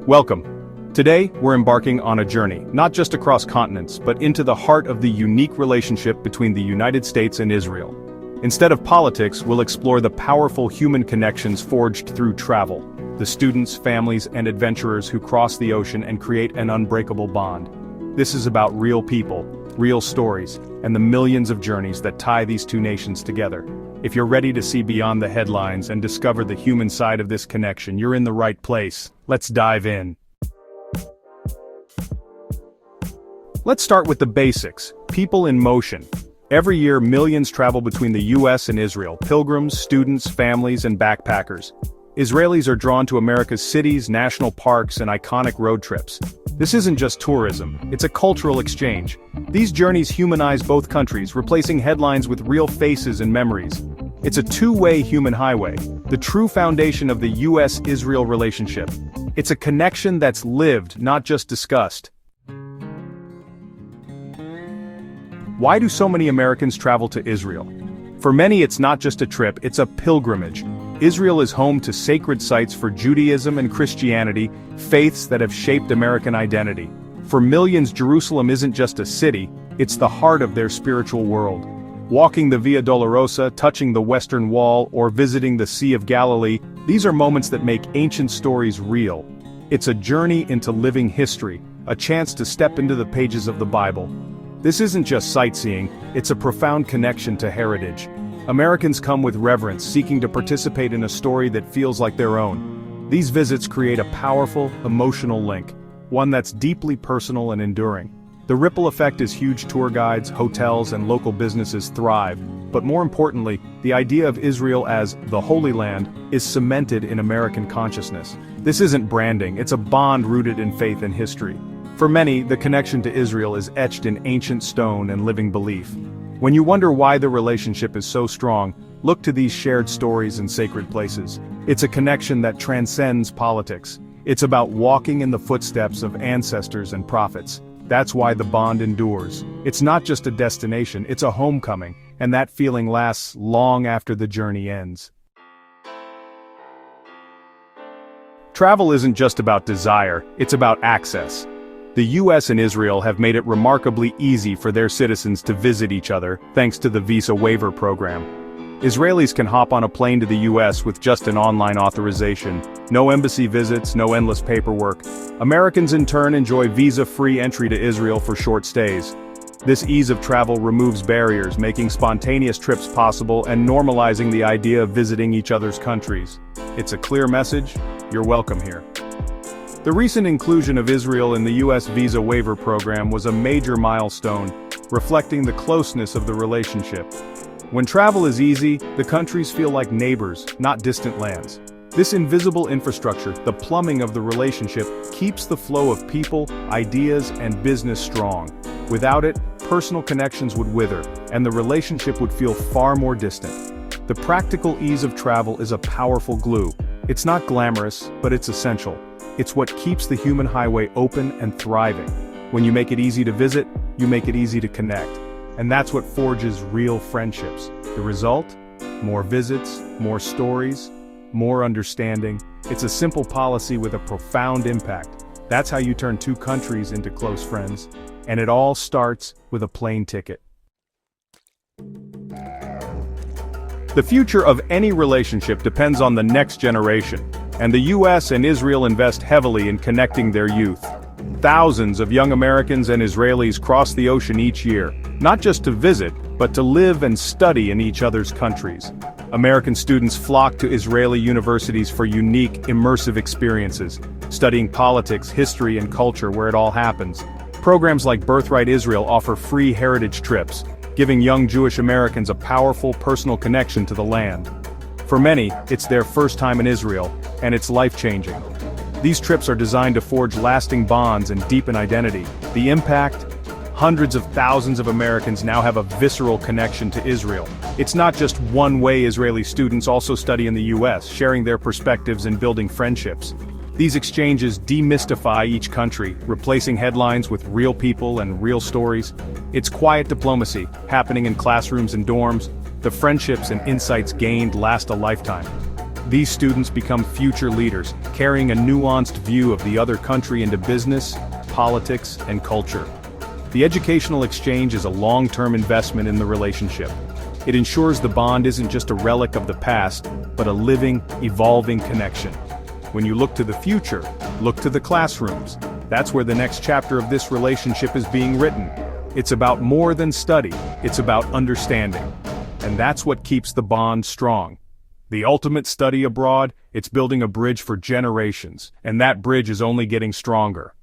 Welcome. Today, we're embarking on a journey, not just across continents, but into the heart of the unique relationship between the United States and Israel. Instead of politics, we'll explore the powerful human connections forged through travel, the students, families, and adventurers who cross the ocean and create an unbreakable bond. This is about real people, real stories, and the millions of journeys that tie these two nations together. If you're ready to see beyond the headlines and discover the human side of this connection, you're in the right place. Let's dive in. Let's start with the basics. People in motion. Every year, millions travel between the US and Israel: pilgrims, students, families, and backpackers. Israelis are drawn to America's cities, national parks, and iconic road trips. This isn't just tourism, it's a cultural exchange. These journeys humanize both countries, replacing headlines with real faces and memories. It's a two-way human highway, the true foundation of the US-Israel relationship. It's a connection that's lived, not just discussed. Why do so many Americans travel to Israel? For many, it's not just a trip, it's a pilgrimage. Israel is home to sacred sites for Judaism and Christianity, faiths that have shaped American identity. For millions, Jerusalem isn't just a city, it's the heart of their spiritual world. Walking the Via Dolorosa, touching the Western Wall, or visiting the Sea of Galilee, these are moments that make ancient stories real. It's a journey into living history, a chance to step into the pages of the Bible. This isn't just sightseeing, it's a profound connection to heritage. Americans come with reverence, seeking to participate in a story that feels like their own. These visits create a powerful, emotional link, one that's deeply personal and enduring. The ripple effect is huge. Tour guides, hotels, and local businesses thrive, but more importantly, the idea of Israel as the Holy Land is cemented in American consciousness. This isn't branding, it's a bond rooted in faith and history. For many, the connection to Israel is etched in ancient stone and living belief. When you wonder why the relationship is so strong, look to these shared stories and sacred places. It's a connection that transcends politics. It's about walking in the footsteps of ancestors and prophets. That's why the bond endures. It's not just a destination, it's a homecoming, and that feeling lasts long after the journey ends. Travel isn't just about desire, it's about access. The US and Israel have made it remarkably easy for their citizens to visit each other, thanks to the visa waiver program. Israelis can hop on a plane to the US with just an online authorization. No embassy visits, no endless paperwork. Americans in turn enjoy visa-free entry to Israel for short stays. This ease of travel removes barriers, making spontaneous trips possible and normalizing the idea of visiting each other's countries. It's a clear message: you're welcome here. The recent inclusion of Israel in the US visa waiver program was a major milestone, reflecting the closeness of the relationship. When travel is easy, the countries feel like neighbors, not distant lands. This invisible infrastructure, the plumbing of the relationship, keeps the flow of people, ideas, and business strong. Without it, personal connections would wither, and the relationship would feel far more distant. The practical ease of travel is a powerful glue. It's not glamorous, but it's essential. It's what keeps the human highway open and thriving. When you make it easy to visit, you make it easy to connect. And that's what forges real friendships. The result? More visits, more stories, more understanding. It's a simple policy with a profound impact. That's how you turn two countries into close friends. And it all starts with a plane ticket. The future of any relationship depends on the next generation. And the US and Israel invest heavily in connecting their youth. Thousands of young Americans and Israelis cross the ocean each year, not just to visit, but to live and study in each other's countries. American students flock to Israeli universities for unique, immersive experiences, studying politics, history, and culture where it all happens. Programs like Birthright Israel offer free heritage trips, giving young Jewish Americans a powerful personal connection to the land. For many, it's their first time in Israel, and it's life-changing. These trips are designed to forge lasting bonds and deepen identity. The impact? Hundreds of thousands of Americans now have a visceral connection to Israel. It's not just one way. Israeli students also study in the US, sharing their perspectives and building friendships. These exchanges demystify each country, replacing headlines with real people and real stories. It's quiet diplomacy, happening in classrooms and dorms. The friendships and insights gained last a lifetime. These students become future leaders, carrying a nuanced view of the other country into business, politics, and culture. The educational exchange is a long-term investment in the relationship. It ensures the bond isn't just a relic of the past, but a living, evolving connection. When you look to the future, look to the classrooms. That's where the next chapter of this relationship is being written. It's about more than study, it's about understanding. And that's what keeps the bond strong. The ultimate study abroad, it's building a bridge for generations, and that bridge is only getting stronger.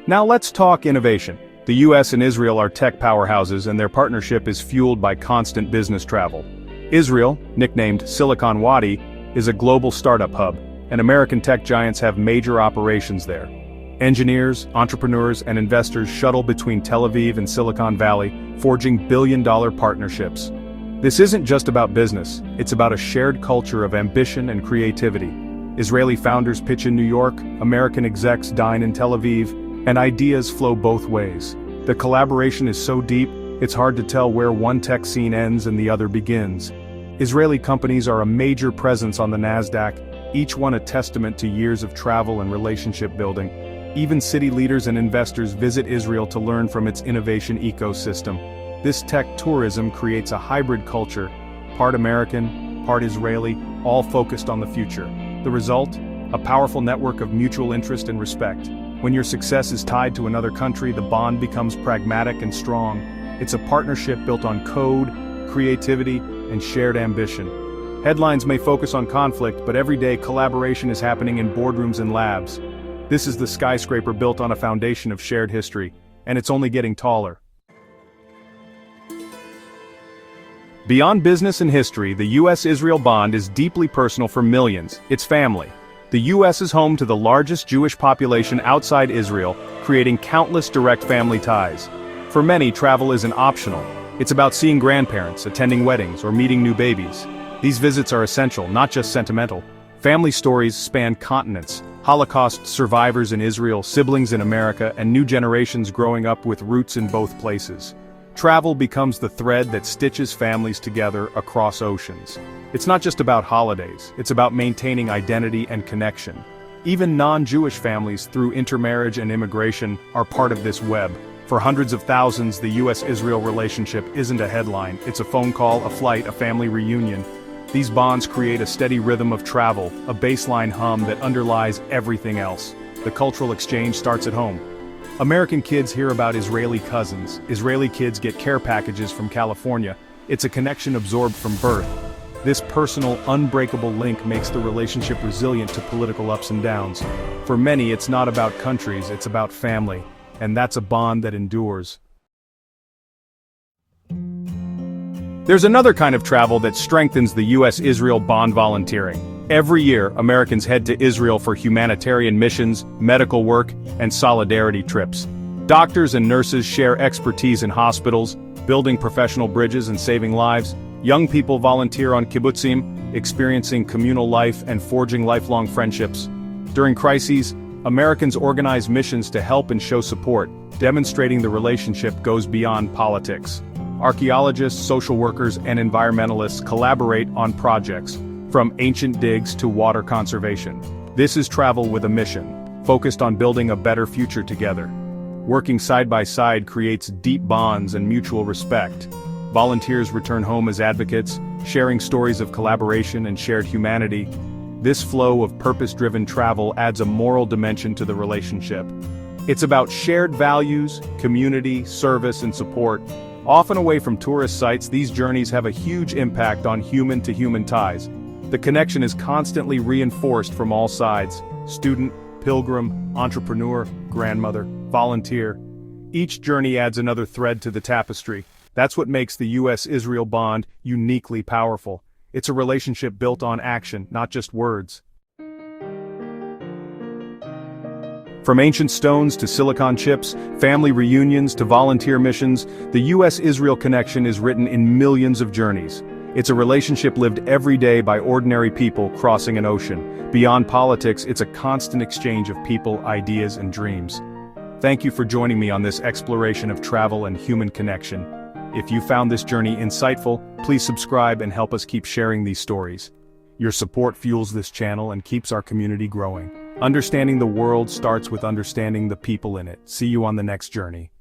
Now let's talk innovation. The US and Israel are tech powerhouses, and their partnership is fueled by constant business travel. Israel, nicknamed Silicon Wadi, is a global startup hub, and American tech giants have major operations there. Engineers, entrepreneurs, and investors shuttle between Tel Aviv and Silicon Valley, forging billion-dollar partnerships. This isn't just about business, it's about a shared culture of ambition and creativity. Israeli founders pitch in New York, American execs dine in Tel Aviv, and ideas flow both ways. The collaboration is so deep, it's hard to tell where one tech scene ends and the other begins. Israeli companies are a major presence on the NASDAQ, each one a testament to years of travel and relationship building. Even city leaders and investors visit Israel to learn from its innovation ecosystem. This tech tourism creates a hybrid culture, part American, part Israeli, all focused on the future. The result? A powerful network of mutual interest and respect. When your success is tied to another country, the bond becomes pragmatic and strong. It's a partnership built on code, creativity, and shared ambition. Headlines may focus on conflict, but everyday collaboration is happening in boardrooms and labs. This is the skyscraper built on a foundation of shared history, and it's only getting taller. Beyond business and history, the US-Israel bond is deeply personal for millions. It's family. The US is home to the largest Jewish population outside Israel, creating countless direct family ties. For many, travel isn't optional. It's about seeing grandparents, attending weddings, or meeting new babies. These visits are essential, not just sentimental. Family stories span continents: Holocaust survivors in Israel, siblings in America, and new generations growing up with roots in both places. Travel becomes the thread that stitches families together across oceans. It's not just about holidays, it's about maintaining identity and connection. Even non-Jewish families, through intermarriage and immigration, are part of this web. For hundreds of thousands, the US-Israel relationship isn't a headline, it's a phone call, a flight, a family reunion. These bonds create a steady rhythm of travel, a baseline hum that underlies everything else. The cultural exchange starts at home. American kids hear about Israeli cousins. Israeli kids get care packages from California. It's a connection absorbed from birth. This personal, unbreakable link makes the relationship resilient to political ups and downs. For many, it's not about countries, it's about family. And that's a bond that endures. There's another kind of travel that strengthens the US-Israel bond: volunteering. Every year, Americans head to Israel for humanitarian missions, medical work, and solidarity trips. Doctors and nurses share expertise in hospitals, building professional bridges and saving lives. Young people volunteer on kibbutzim, experiencing communal life and forging lifelong friendships. During crises, Americans organize missions to help and show support, demonstrating the relationship goes beyond politics. Archaeologists, social workers, and environmentalists collaborate on projects, from ancient digs to water conservation. This is travel with a mission, focused on building a better future together. Working side by side creates deep bonds and mutual respect. Volunteers return home as advocates, sharing stories of collaboration and shared humanity. This flow of purpose-driven travel adds a moral dimension to the relationship. It's about shared values, community, service, and support. Often away from tourist sites, these journeys have a huge impact on human-to-human ties. The connection is constantly reinforced from all sides: student, pilgrim, entrepreneur, grandmother, volunteer. Each journey adds another thread to the tapestry. That's what makes the US-Israel bond uniquely powerful. It's a relationship built on action, not just words. From ancient stones to silicon chips, family reunions to volunteer missions, the US-Israel connection is written in millions of journeys. It's a relationship lived every day by ordinary people crossing an ocean. Beyond politics, it's a constant exchange of people, ideas, and dreams. Thank you for joining me on this exploration of travel and human connection. If you found this journey insightful, please subscribe and help us keep sharing these stories. Your support fuels this channel and keeps our community growing. Understanding the world starts with understanding the people in it. See you on the next journey.